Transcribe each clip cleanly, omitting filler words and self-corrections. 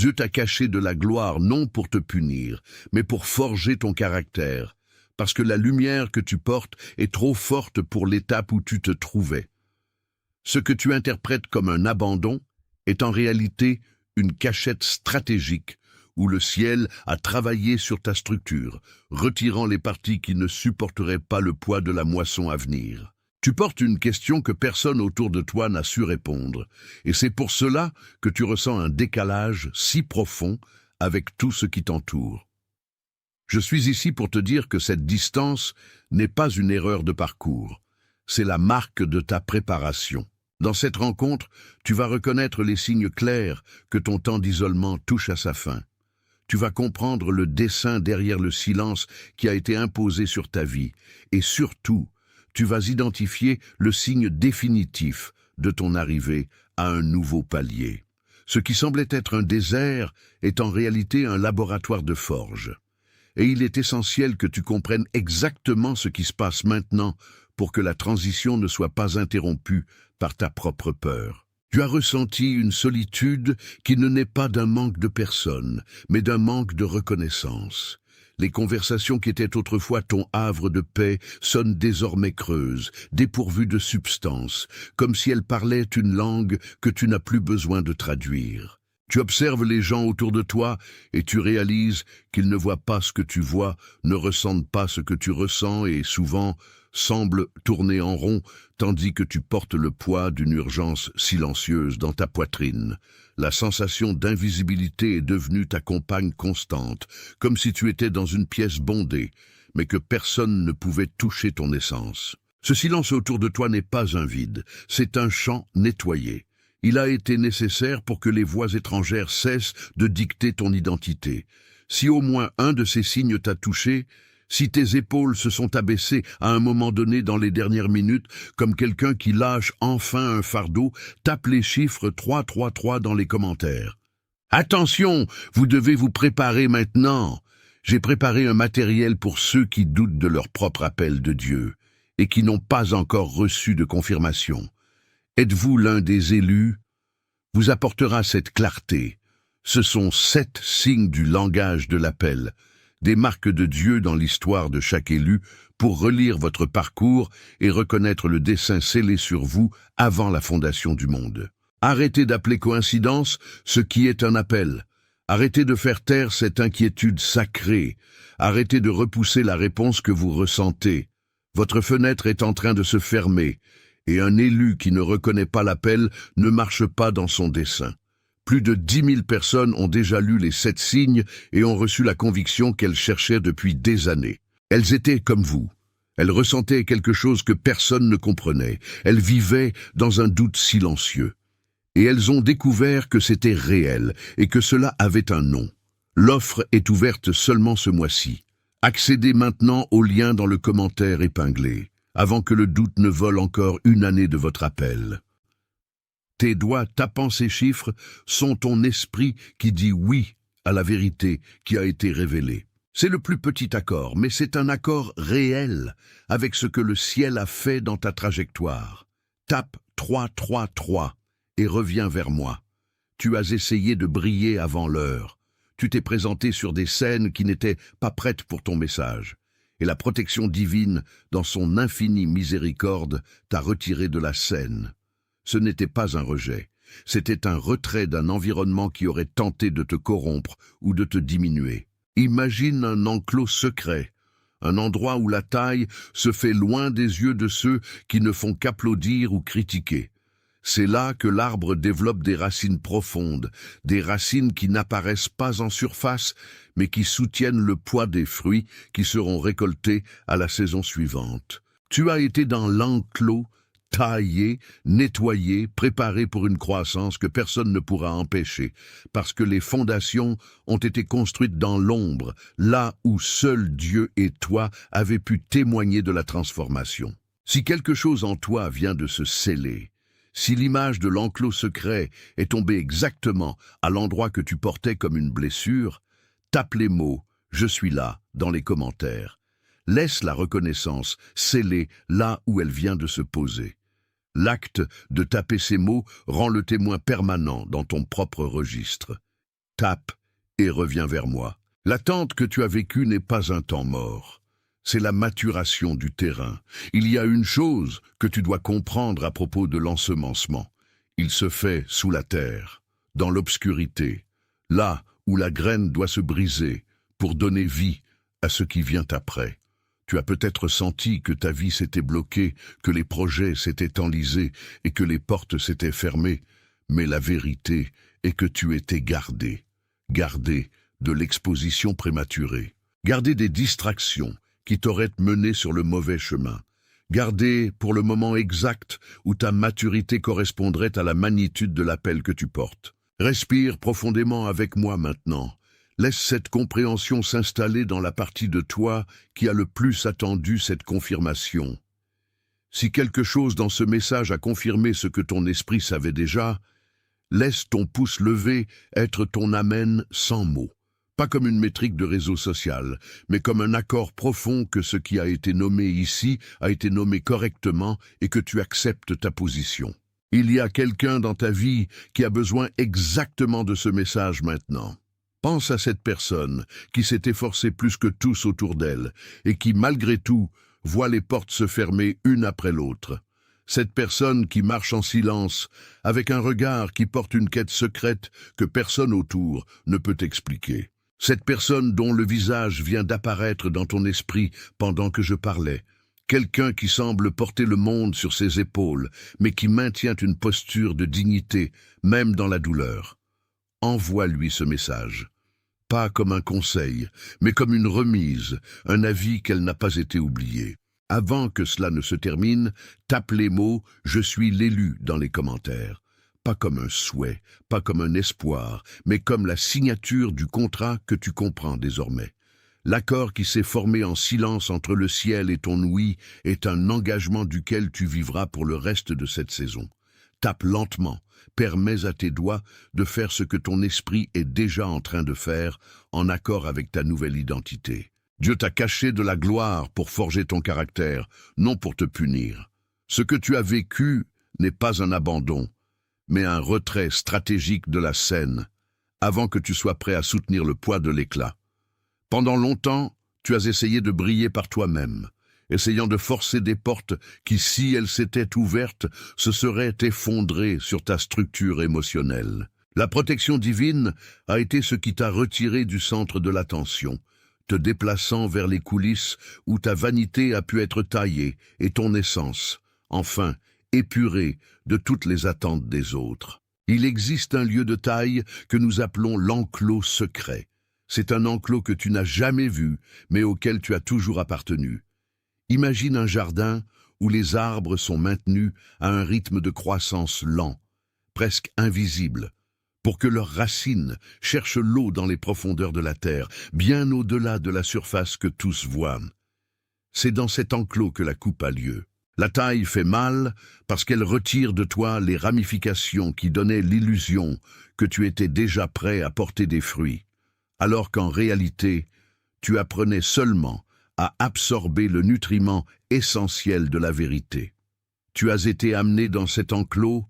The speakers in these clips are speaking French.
Dieu t'a caché de la gloire non pour te punir, mais pour forger ton caractère, parce que la lumière que tu portes est trop forte pour l'étape où tu te trouvais. Ce que tu interprètes comme un abandon est en réalité une cachette stratégique où le ciel a travaillé sur ta structure, retirant les parties qui ne supporteraient pas le poids de la moisson à venir. Tu portes une question que personne autour de toi n'a su répondre, et c'est pour cela que tu ressens un décalage si profond avec tout ce qui t'entoure. Je suis ici pour te dire que cette distance n'est pas une erreur de parcours, c'est la marque de ta préparation. Dans cette rencontre, tu vas reconnaître les signes clairs que ton temps d'isolement touche à sa fin. Tu vas comprendre le dessein derrière le silence qui a été imposé sur ta vie, et surtout, tu vas identifier le signe définitif de ton arrivée à un nouveau palier. Ce qui semblait être un désert est en réalité un laboratoire de forge. Et il est essentiel que tu comprennes exactement ce qui se passe maintenant pour que la transition ne soit pas interrompue par ta propre peur. Tu as ressenti une solitude qui ne naît pas d'un manque de personne, mais d'un manque de reconnaissance. Les conversations qui étaient autrefois ton havre de paix sonnent désormais creuses, dépourvues de substance, comme si elles parlaient une langue que tu n'as plus besoin de traduire. Tu observes les gens autour de toi et tu réalises qu'ils ne voient pas ce que tu vois, ne ressentent pas ce que tu ressens et souvent semblent tourner en rond, tandis que tu portes le poids d'une urgence silencieuse dans ta poitrine. La sensation d'invisibilité est devenue ta compagne constante, comme si tu étais dans une pièce bondée, mais que personne ne pouvait toucher ton essence. Ce silence autour de toi n'est pas un vide, c'est un champ nettoyé. Il a été nécessaire pour que les voix étrangères cessent de dicter ton identité. Si au moins un de ces signes t'a touché, si tes épaules se sont abaissées à un moment donné dans les dernières minutes, comme quelqu'un qui lâche enfin un fardeau, tape les chiffres 333 dans les commentaires. Attention, vous devez vous préparer maintenant. J'ai préparé un matériel pour ceux qui doutent de leur propre appel de Dieu et qui n'ont pas encore reçu de confirmation. Êtes-vous l'un des élus? Vous apportera cette clarté. Ce sont 7 signes du langage de l'appel, des marques de Dieu dans l'histoire de chaque élu pour relire votre parcours et reconnaître le dessein scellé sur vous avant la fondation du monde. Arrêtez d'appeler coïncidence ce qui est un appel. Arrêtez de faire taire cette inquiétude sacrée. Arrêtez de repousser la réponse que vous ressentez. Votre fenêtre est en train de se fermer. Et un élu qui ne reconnaît pas l'appel ne marche pas dans son dessein. Plus de 10 000 personnes ont déjà lu les 7 signes et ont reçu la conviction qu'elles cherchaient depuis des années. Elles étaient comme vous. Elles ressentaient quelque chose que personne ne comprenait. Elles vivaient dans un doute silencieux. Et elles ont découvert que c'était réel et que cela avait un nom. L'offre est ouverte seulement ce mois-ci. Accédez maintenant au lien dans le commentaire épinglé, avant que le doute ne vole encore une année de votre appel. Tes doigts tapant ces chiffres sont ton esprit qui dit oui à la vérité qui a été révélée. C'est le plus petit accord, mais c'est un accord réel avec ce que le ciel a fait dans ta trajectoire. Tape 333 et reviens vers moi. Tu as essayé de briller avant l'heure. Tu t'es présenté sur des scènes qui n'étaient pas prêtes pour ton message. Et la protection divine, dans son infinie miséricorde, t'a retiré de la scène. Ce n'était pas un rejet, c'était un retrait d'un environnement qui aurait tenté de te corrompre ou de te diminuer. Imagine un enclos secret, un endroit où la taille se fait loin des yeux de ceux qui ne font qu'applaudir ou critiquer. C'est là que l'arbre développe des racines profondes, des racines qui n'apparaissent pas en surface, mais qui soutiennent le poids des fruits qui seront récoltés à la saison suivante. Tu as été dans l'enclos, taillé, nettoyé, préparé pour une croissance que personne ne pourra empêcher, parce que les fondations ont été construites dans l'ombre, là où seul Dieu et toi avez pu témoigner de la transformation. Si quelque chose en toi vient de se sceller, si l'image de l'enclos secret est tombée exactement à l'endroit que tu portais comme une blessure, tape les mots « Je suis là » dans les commentaires. Laisse la reconnaissance scellée là où elle vient de se poser. L'acte de taper ces mots rend le témoin permanent dans ton propre registre. tape et reviens vers moi. L'attente que tu as vécue n'est pas un temps mort. C'est la maturation du terrain. Il y a une chose que tu dois comprendre à propos de l'ensemencement. Il se fait sous la terre, dans l'obscurité, là où la graine doit se briser pour donner vie à ce qui vient après. Tu as peut-être senti que ta vie s'était bloquée, que les projets s'étaient enlisés et que les portes s'étaient fermées, mais la vérité est que tu étais gardé de l'exposition prématurée, gardé des distractions qui t'auraient mené sur le mauvais chemin, gardé pour le moment exact où ta maturité correspondrait à la magnitude de l'appel que tu portes. Respire profondément avec moi maintenant. Laisse cette compréhension s'installer dans la partie de toi qui a le plus attendu cette confirmation. Si quelque chose dans ce message a confirmé ce que ton esprit savait déjà, laisse ton pouce levé être ton amen sans mots. Pas comme une métrique de réseau social, mais comme un accord profond que ce qui a été nommé ici a été nommé correctement et que tu acceptes ta position. Il y a quelqu'un dans ta vie qui a besoin exactement de ce message maintenant. Pense à cette personne qui s'est efforcée plus que tous autour d'elle et qui, malgré tout, voit les portes se fermer une après l'autre. Cette personne qui marche en silence, avec un regard qui porte une quête secrète que personne autour ne peut expliquer. Cette personne dont le visage vient d'apparaître dans ton esprit pendant que je parlais. Quelqu'un qui semble porter le monde sur ses épaules, mais qui maintient une posture de dignité, même dans la douleur. Envoie-lui ce message. Pas comme un conseil, mais comme une remise, un avis qu'elle n'a pas été oubliée. Avant que cela ne se termine, tape les mots « Je suis l'élu » dans les commentaires. Pas comme un souhait, pas comme un espoir, mais comme la signature du contrat que tu comprends désormais. L'accord qui s'est formé en silence entre le ciel et ton ouïe est un engagement duquel tu vivras pour le reste de cette saison. Tape lentement, permets à tes doigts de faire ce que ton esprit est déjà en train de faire, en accord avec ta nouvelle identité. Dieu t'a caché de la gloire pour forger ton caractère, non pour te punir. Ce que tu as vécu n'est pas un abandon, mais un retrait stratégique de la scène, avant que tu sois prêt à soutenir le poids de l'éclat. Pendant longtemps, tu as essayé de briller par toi-même, essayant de forcer des portes qui, si elles s'étaient ouvertes, se seraient effondrées sur ta structure émotionnelle. La protection divine a été ce qui t'a retiré du centre de l'attention, te déplaçant vers les coulisses où ta vanité a pu être taillée et ton essence, enfin, épurée de toutes les attentes des autres. Il existe un lieu de taille que nous appelons l'enclos secret. C'est un enclos que tu n'as jamais vu, mais auquel tu as toujours appartenu. Imagine un jardin où les arbres sont maintenus à un rythme de croissance lent, presque invisible, pour que leurs racines cherchent l'eau dans les profondeurs de la terre, bien au-delà de la surface que tous voient. C'est dans cet enclos que la coupe a lieu. La taille fait mal parce qu'elle retire de toi les ramifications qui donnaient l'illusion que tu étais déjà prêt à porter des fruits, alors qu'en réalité, tu apprenais seulement à absorber le nutriment essentiel de la vérité. Tu as été amené dans cet enclos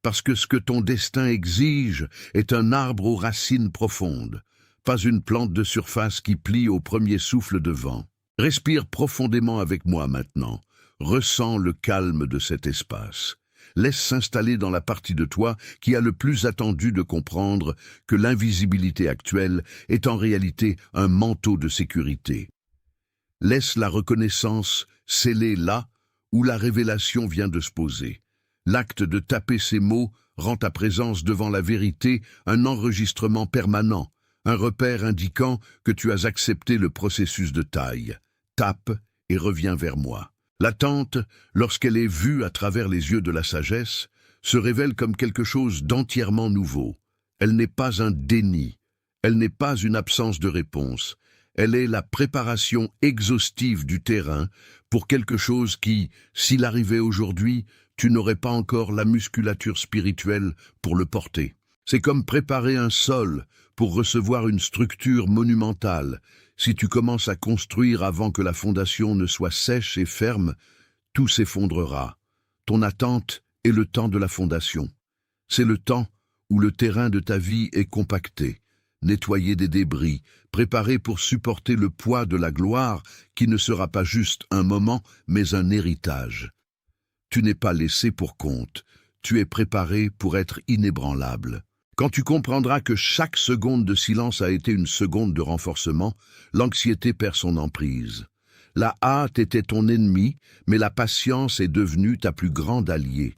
parce que ce que ton destin exige est un arbre aux racines profondes, pas une plante de surface qui plie au premier souffle de vent. Respire profondément avec moi maintenant. Ressens le calme de cet espace. Laisse s'installer dans la partie de toi qui a le plus attendu de comprendre que l'invisibilité actuelle est en réalité un manteau de sécurité. Laisse la reconnaissance sceller là où la révélation vient de se poser. L'acte de taper ces mots rend ta présence devant la vérité un enregistrement permanent, un repère indiquant que tu as accepté le processus de taille. Tape et reviens vers moi. L'attente, lorsqu'elle est vue à travers les yeux de la sagesse, se révèle comme quelque chose d'entièrement nouveau. Elle n'est pas un déni, elle n'est pas une absence de réponse, elle est la préparation exhaustive du terrain pour quelque chose qui, s'il arrivait aujourd'hui, tu n'aurais pas encore la musculature spirituelle pour le porter. C'est comme préparer un sol pour recevoir une structure monumentale. Si tu commences à construire avant que la fondation ne soit sèche et ferme, tout s'effondrera. Ton attente est le temps de la fondation. C'est le temps où le terrain de ta vie est compacté, nettoyer des débris, préparer pour supporter le poids de la gloire qui ne sera pas juste un moment, mais un héritage. Tu n'es pas laissé pour compte, tu es préparé pour être inébranlable. Quand tu comprendras que chaque seconde de silence a été une seconde de renforcement, l'anxiété perd son emprise. La hâte était ton ennemi, mais la patience est devenue ta plus grande alliée.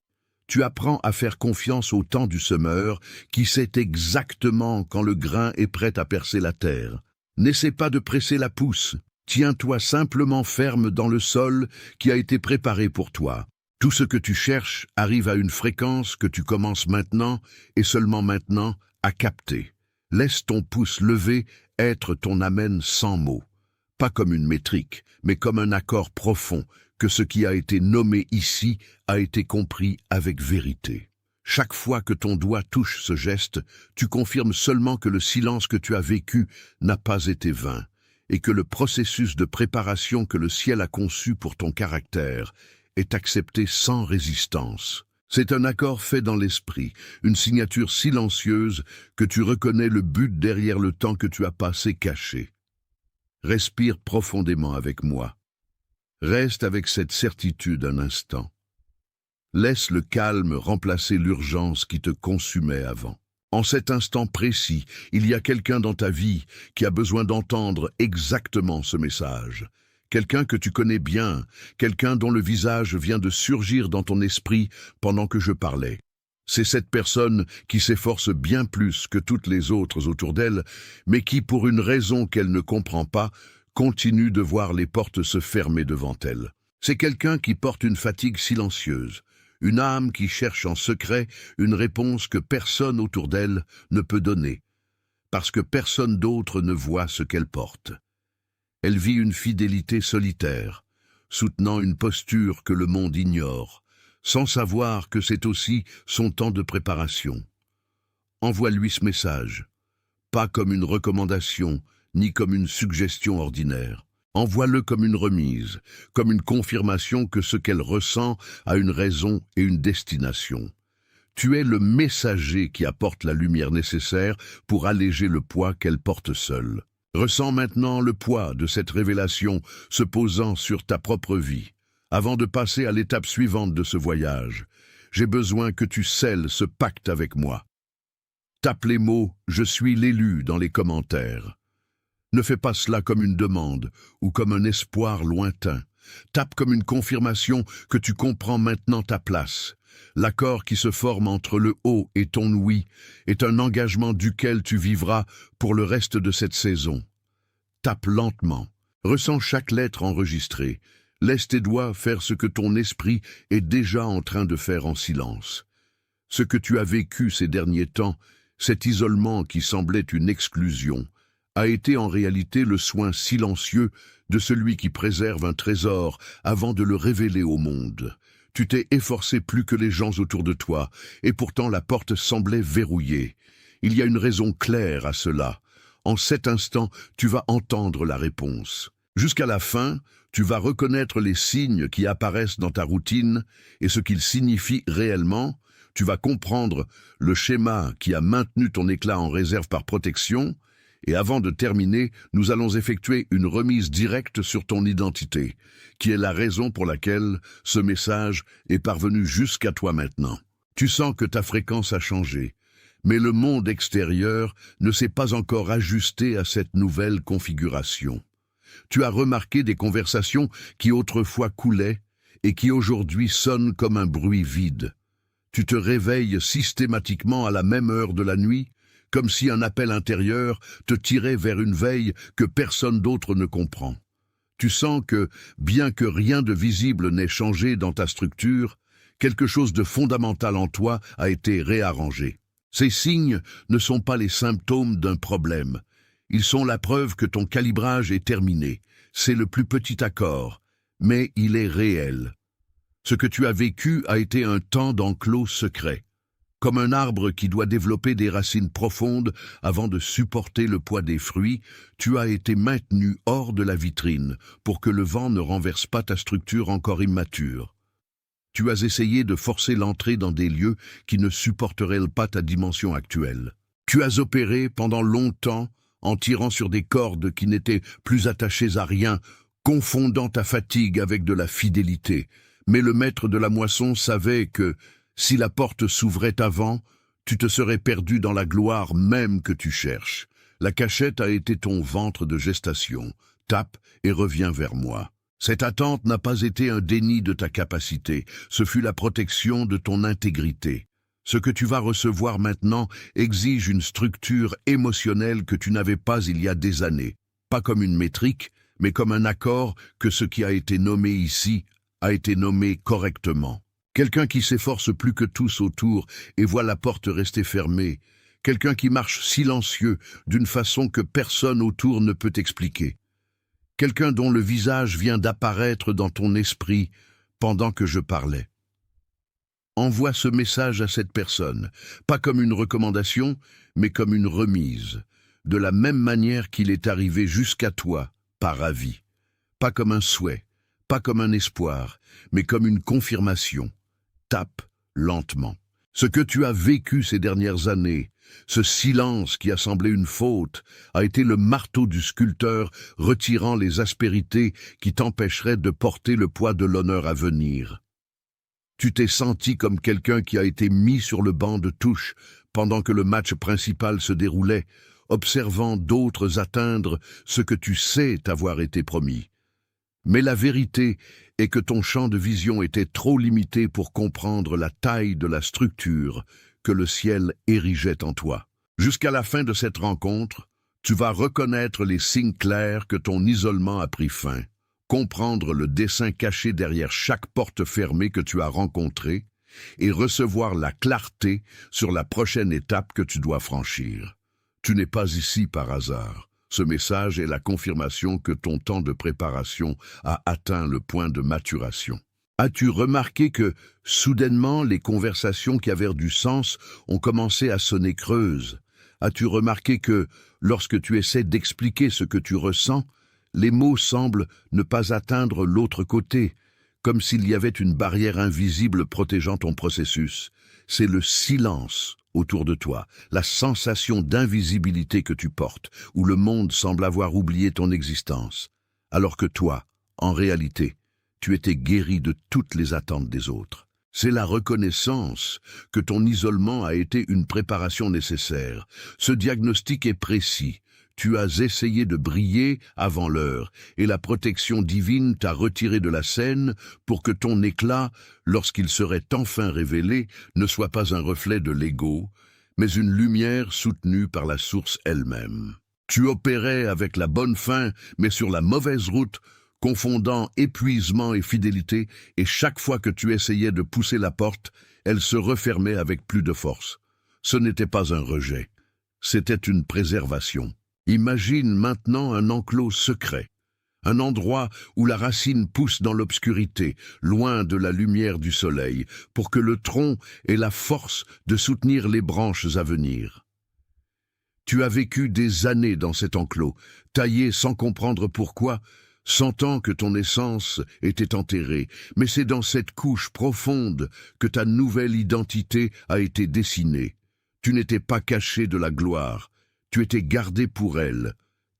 Tu apprends à faire confiance au temps du semeur, qui sait exactement quand le grain est prêt à percer la terre. N'essaie pas de presser la pousse, tiens-toi simplement ferme dans le sol qui a été préparé pour toi. Tout ce que tu cherches arrive à une fréquence que tu commences maintenant, et seulement maintenant, à capter. Laisse ton pouce levé être ton amen sans mots. Pas comme une métrique, mais comme un accord profond, que ce qui a été nommé ici a été compris avec vérité. Chaque fois que ton doigt touche ce geste, tu confirmes seulement que le silence que tu as vécu n'a pas été vain, et que le processus de préparation que le ciel a conçu pour ton caractère est accepté sans résistance. C'est un accord fait dans l'esprit, une signature silencieuse que tu reconnais le but derrière le temps que tu as passé caché. Respire profondément avec moi. Reste avec cette certitude un instant. Laisse le calme remplacer l'urgence qui te consumait avant. En cet instant précis, il y a quelqu'un dans ta vie qui a besoin d'entendre exactement ce message. Quelqu'un que tu connais bien, quelqu'un dont le visage vient de surgir dans ton esprit pendant que je parlais. C'est cette personne qui s'efforce bien plus que toutes les autres autour d'elle, mais qui, pour une raison qu'elle ne comprend pas, continue de voir les portes se fermer devant elle. C'est quelqu'un qui porte une fatigue silencieuse, une âme qui cherche en secret une réponse que personne autour d'elle ne peut donner, parce que personne d'autre ne voit ce qu'elle porte. Elle vit une fidélité solitaire, soutenant une posture que le monde ignore, sans savoir que c'est aussi son temps de préparation. Envoie-lui ce message, pas comme une recommandation, ni comme une suggestion ordinaire. Envoie-le comme une remise, comme une confirmation que ce qu'elle ressent a une raison et une destination. Tu es le messager qui apporte la lumière nécessaire pour alléger le poids qu'elle porte seule. Ressens maintenant le poids de cette révélation se posant sur ta propre vie. Avant de passer à l'étape suivante de ce voyage, j'ai besoin que tu scelles ce pacte avec moi. Tape les mots « Je suis l'élu » dans les commentaires. Ne fais pas cela comme une demande ou comme un espoir lointain. Tape comme une confirmation que tu comprends maintenant ta place. L'accord qui se forme entre le haut et ton oui est un engagement duquel tu vivras pour le reste de cette saison. Tape lentement. Ressens chaque lettre enregistrée. Laisse tes doigts faire ce que ton esprit est déjà en train de faire en silence. Ce que tu as vécu ces derniers temps, cet isolement qui semblait une exclusion, a été en réalité le soin silencieux de celui qui préserve un trésor avant de le révéler au monde. Tu t'es efforcé plus que les gens autour de toi, et pourtant la porte semblait verrouillée. Il y a une raison claire à cela. En cet instant, tu vas entendre la réponse. Jusqu'à la fin, tu vas reconnaître les signes qui apparaissent dans ta routine et ce qu'ils signifient réellement. Tu vas comprendre le schéma qui a maintenu ton éclat en réserve par protection. Et avant de terminer, nous allons effectuer une remise directe sur ton identité, qui est la raison pour laquelle ce message est parvenu jusqu'à toi maintenant. Tu sens que ta fréquence a changé, mais le monde extérieur ne s'est pas encore ajusté à cette nouvelle configuration. Tu as remarqué des conversations qui autrefois coulaient et qui aujourd'hui sonnent comme un bruit vide. Tu te réveilles systématiquement à la même heure de la nuit, comme si un appel intérieur te tirait vers une veille que personne d'autre ne comprend. Tu sens que, bien que rien de visible n'ait changé dans ta structure, quelque chose de fondamental en toi a été réarrangé. Ces signes ne sont pas les symptômes d'un problème. Ils sont la preuve que ton calibrage est terminé. C'est le plus petit accord, mais il est réel. Ce que tu as vécu a été un temps d'enclos secret. Comme un arbre qui doit développer des racines profondes avant de supporter le poids des fruits, tu as été maintenu hors de la vitrine pour que le vent ne renverse pas ta structure encore immature. Tu as essayé de forcer l'entrée dans des lieux qui ne supporteraient pas ta dimension actuelle. Tu as opéré pendant longtemps en tirant sur des cordes qui n'étaient plus attachées à rien, confondant ta fatigue avec de la fidélité. Mais le maître de la moisson savait que, si la porte s'ouvrait avant, tu te serais perdu dans la gloire même que tu cherches. La cachette a été ton ventre de gestation. Tape et reviens vers moi. Cette attente n'a pas été un déni de ta capacité, ce fut la protection de ton intégrité. Ce que tu vas recevoir maintenant exige une structure émotionnelle que tu n'avais pas il y a des années. Pas comme une métrique, mais comme un accord que ce qui a été nommé ici a été nommé correctement. Quelqu'un qui s'efforce plus que tous autour et voit la porte rester fermée. Quelqu'un qui marche silencieux d'une façon que personne autour ne peut expliquer. Quelqu'un dont le visage vient d'apparaître dans ton esprit pendant que je parlais. Envoie ce message à cette personne, pas comme une recommandation, mais comme une remise, de la même manière qu'il est arrivé jusqu'à toi, par avis. Pas comme un souhait, pas comme un espoir, mais comme une confirmation. Tape lentement. Ce que tu as vécu ces dernières années, ce silence qui a semblé une faute, a été le marteau du sculpteur retirant les aspérités qui t'empêcheraient de porter le poids de l'honneur à venir. Tu t'es senti comme quelqu'un qui a été mis sur le banc de touche pendant que le match principal se déroulait, observant d'autres atteindre ce que tu sais t'avoir été promis. Mais la vérité est que ton champ de vision était trop limité pour comprendre la taille de la structure que le ciel érigeait en toi. Jusqu'à la fin de cette rencontre, tu vas reconnaître les signes clairs que ton isolement a pris fin, comprendre le dessein caché derrière chaque porte fermée que tu as rencontrée et recevoir la clarté sur la prochaine étape que tu dois franchir. Tu n'es pas ici par hasard. Ce message est la confirmation que ton temps de préparation a atteint le point de maturation. As-tu remarqué que, soudainement, les conversations qui avaient du sens ont commencé à sonner creuses? As-tu remarqué que, lorsque tu essaies d'expliquer ce que tu ressens, les mots semblent ne pas atteindre l'autre côté, comme s'il y avait une barrière invisible protégeant ton processus? C'est le silence autour de toi, la sensation d'invisibilité que tu portes, où le monde semble avoir oublié ton existence, alors que toi, en réalité, tu étais guéri de toutes les attentes des autres. C'est la reconnaissance que ton isolement a été une préparation nécessaire. Ce diagnostic est précis. Tu as essayé de briller avant l'heure, et la protection divine t'a retiré de la scène pour que ton éclat, lorsqu'il serait enfin révélé, ne soit pas un reflet de l'ego, mais une lumière soutenue par la source elle-même. Tu opérais avec la bonne fin, mais sur la mauvaise route, confondant épuisement et fidélité, et chaque fois que tu essayais de pousser la porte, elle se refermait avec plus de force. Ce n'était pas un rejet, c'était une préservation. Imagine maintenant un enclos secret, un endroit où la racine pousse dans l'obscurité, loin de la lumière du soleil, pour que le tronc ait la force de soutenir les branches à venir. Tu as vécu des années dans cet enclos, taillé sans comprendre pourquoi, sentant que ton essence était enterrée, mais c'est dans cette couche profonde que ta nouvelle identité a été dessinée. Tu n'étais pas caché de la gloire. Tu étais gardé pour elle.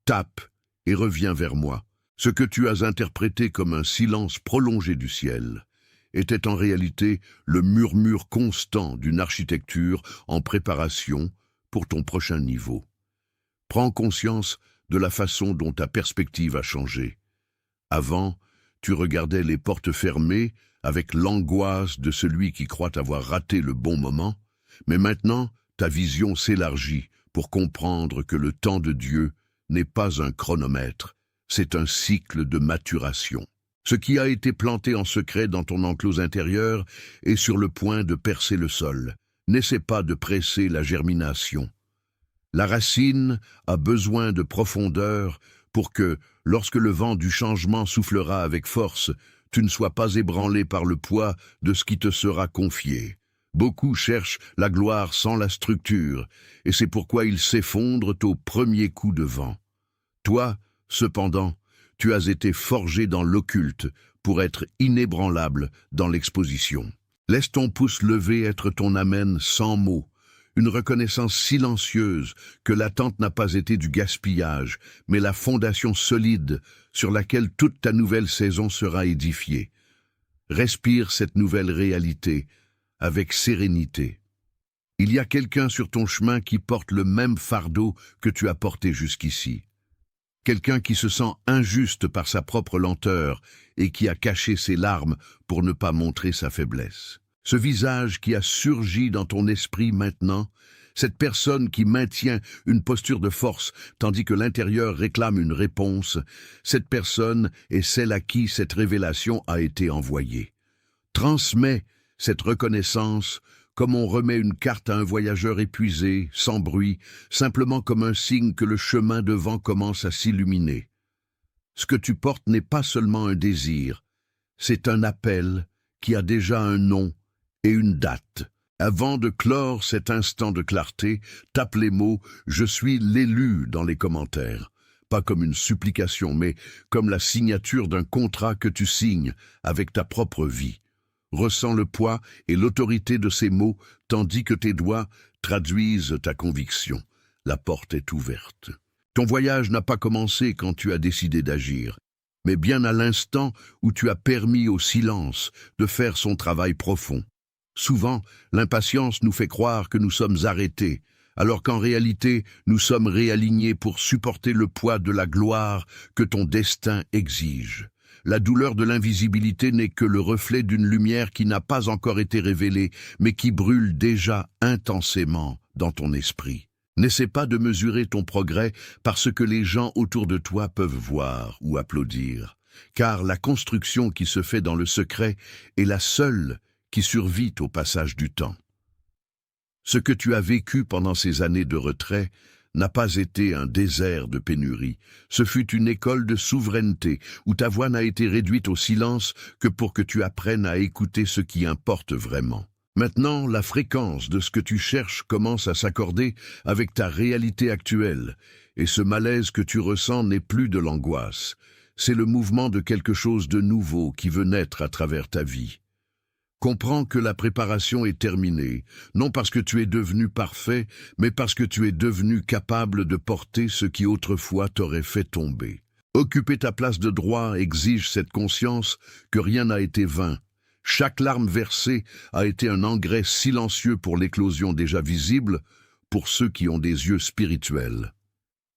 Tape et reviens vers moi. Ce que tu as interprété comme un silence prolongé du ciel était en réalité le murmure constant d'une architecture en préparation pour ton prochain niveau. Prends conscience de la façon dont ta perspective a changé. Avant, tu regardais les portes fermées avec l'angoisse de celui qui croit avoir raté le bon moment, mais maintenant, ta vision s'élargit pour comprendre que le temps de Dieu n'est pas un chronomètre, c'est un cycle de maturation. Ce qui a été planté en secret dans ton enclos intérieur est sur le point de percer le sol. N'essaie pas de presser la germination. La racine a besoin de profondeur pour que, lorsque le vent du changement soufflera avec force, tu ne sois pas ébranlé par le poids de ce qui te sera confié. Beaucoup cherchent la gloire sans la structure, et c'est pourquoi ils s'effondrent au premier coup de vent. Toi, cependant, tu as été forgé dans l'occulte pour être inébranlable dans l'exposition. Laisse ton pouce levé être ton amen sans mots, une reconnaissance silencieuse que l'attente n'a pas été du gaspillage, mais la fondation solide sur laquelle toute ta nouvelle saison sera édifiée. Respire cette nouvelle réalité avec sérénité. Il y a quelqu'un sur ton chemin qui porte le même fardeau que tu as porté jusqu'ici. Quelqu'un qui se sent injuste par sa propre lenteur et qui a caché ses larmes pour ne pas montrer sa faiblesse. Ce visage qui a surgi dans ton esprit maintenant, cette personne qui maintient une posture de force tandis que l'intérieur réclame une réponse, cette personne est celle à qui cette révélation a été envoyée. Transmets cette reconnaissance comme on remet une carte à un voyageur épuisé, sans bruit, simplement comme un signe que le chemin devant commence à s'illuminer. Ce que tu portes n'est pas seulement un désir, c'est un appel qui a déjà un nom et une date. Avant de clore cet instant de clarté, tape les mots « Je suis l'élu » dans les commentaires. Pas comme une supplication, mais comme la signature d'un contrat que tu signes avec ta propre vie. Ressens le poids et l'autorité de ces mots, tandis que tes doigts traduisent ta conviction. La porte est ouverte. Ton voyage n'a pas commencé quand tu as décidé d'agir, mais bien à l'instant où tu as permis au silence de faire son travail profond. Souvent, l'impatience nous fait croire que nous sommes arrêtés, alors qu'en réalité, nous sommes réalignés pour supporter le poids de la gloire que ton destin exige. La douleur de l'invisibilité n'est que le reflet d'une lumière qui n'a pas encore été révélée, mais qui brûle déjà intensément dans ton esprit. N'essaie pas de mesurer ton progrès parce que les gens autour de toi peuvent voir ou applaudir, car la construction qui se fait dans le secret est la seule qui survit au passage du temps. Ce que tu as vécu pendant ces années de retrait n'a pas été un désert de pénurie. Ce fut une école de souveraineté où ta voix n'a été réduite au silence que pour que tu apprennes à écouter ce qui importe vraiment. Maintenant, la fréquence de ce que tu cherches commence à s'accorder avec ta réalité actuelle, et ce malaise que tu ressens n'est plus de l'angoisse. C'est le mouvement de quelque chose de nouveau qui veut naître à travers ta vie. Comprends que la préparation est terminée, non parce que tu es devenu parfait, mais parce que tu es devenu capable de porter ce qui autrefois t'aurait fait tomber. Occuper ta place de droit exige cette conscience que rien n'a été vain. Chaque larme versée a été un engrais silencieux pour l'éclosion déjà visible, pour ceux qui ont des yeux spirituels.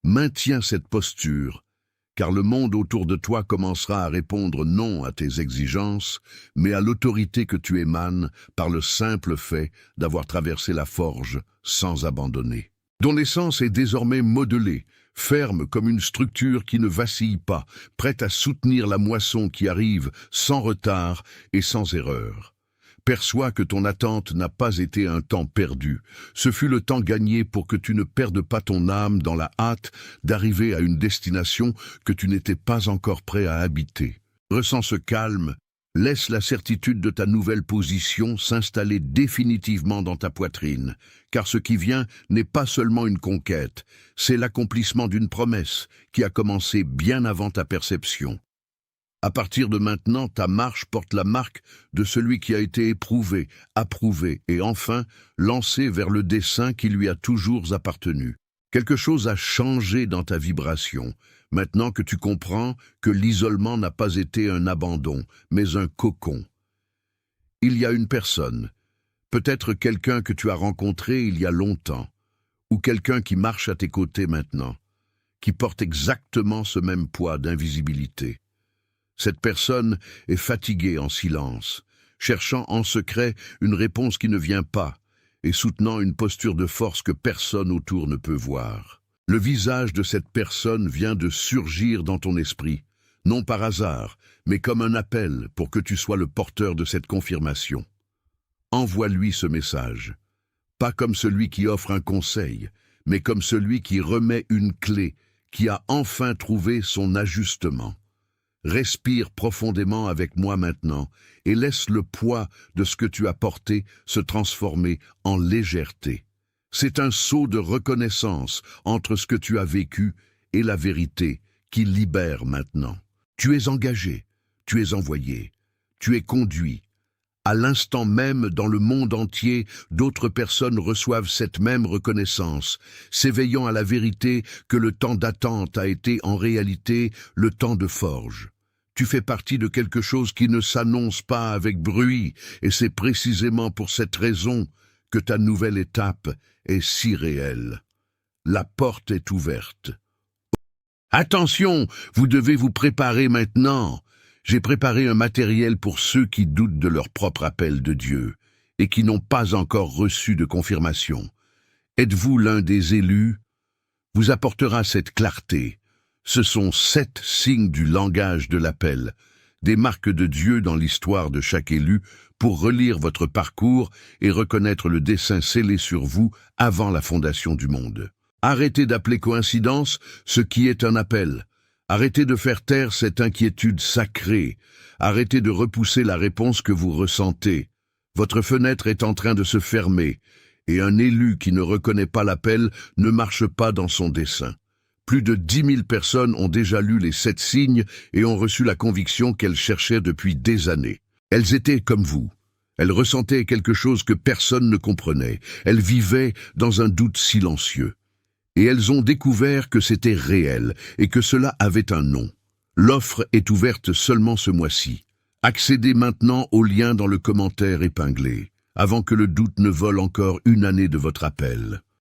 Maintiens cette posture, car le monde autour de toi commencera à répondre non à tes exigences, mais à l'autorité que tu émanes par le simple fait d'avoir traversé la forge sans abandonner. Ton essence est désormais modelée, ferme comme une structure qui ne vacille pas, prête à soutenir la moisson qui arrive sans retard et sans erreur. Perçois que ton attente n'a pas été un temps perdu. Ce fut le temps gagné pour que tu ne perdes pas ton âme dans la hâte d'arriver à une destination que tu n'étais pas encore prêt à habiter. Ressens ce calme, laisse la certitude de ta nouvelle position s'installer définitivement dans ta poitrine, car ce qui vient n'est pas seulement une conquête, c'est l'accomplissement d'une promesse qui a commencé bien avant ta perception. À partir de maintenant, ta marche porte la marque de celui qui a été éprouvé, approuvé et enfin lancé vers le dessein qui lui a toujours appartenu. Quelque chose a changé dans ta vibration, maintenant que tu comprends que l'isolement n'a pas été un abandon, mais un cocon. Il y a une personne, peut-être quelqu'un que tu as rencontré il y a longtemps, ou quelqu'un qui marche à tes côtés maintenant, qui porte exactement ce même poids d'invisibilité. Cette personne est fatiguée en silence, cherchant en secret une réponse qui ne vient pas et soutenant une posture de force que personne autour ne peut voir. Le visage de cette personne vient de surgir dans ton esprit, non par hasard, mais comme un appel pour que tu sois le porteur de cette confirmation. Envoie-lui ce message, pas comme celui qui offre un conseil, mais comme celui qui remet une clé, qui a enfin trouvé son ajustement. Respire profondément avec moi maintenant et laisse le poids de ce que tu as porté se transformer en légèreté. C'est un saut de reconnaissance entre ce que tu as vécu et la vérité qui libère maintenant. Tu es engagé, tu es envoyé, tu es conduit. À l'instant même, dans le monde entier, d'autres personnes reçoivent cette même reconnaissance, s'éveillant à la vérité que le temps d'attente a été en réalité le temps de forge. Tu fais partie de quelque chose qui ne s'annonce pas avec bruit, et c'est précisément pour cette raison que ta nouvelle étape est si réelle. La porte est ouverte. Attention, vous devez vous préparer maintenant. J'ai préparé un matériel pour ceux qui doutent de leur propre appel de Dieu et qui n'ont pas encore reçu de confirmation. Êtes-vous l'un des élus? Vous apportera cette clarté. Ce sont 7 signes du langage de l'appel, des marques de Dieu dans l'histoire de chaque élu pour relire votre parcours et reconnaître le dessein scellé sur vous avant la fondation du monde. Arrêtez d'appeler coïncidence ce qui est un appel. Arrêtez de faire taire cette inquiétude sacrée. Arrêtez de repousser la réponse que vous ressentez. Votre fenêtre est en train de se fermer, et un élu qui ne reconnaît pas l'appel ne marche pas dans son dessein. Plus de 10 000 personnes ont déjà lu les 7 signes et ont reçu la conviction qu'elles cherchaient depuis des années. Elles étaient comme vous. Elles ressentaient quelque chose que personne ne comprenait. Elles vivaient dans un doute silencieux. Et elles ont découvert que c'était réel et que cela avait un nom. L'offre est ouverte seulement ce mois-ci. Accédez maintenant au lien dans le commentaire épinglé, avant que le doute ne vole encore une année de votre appel.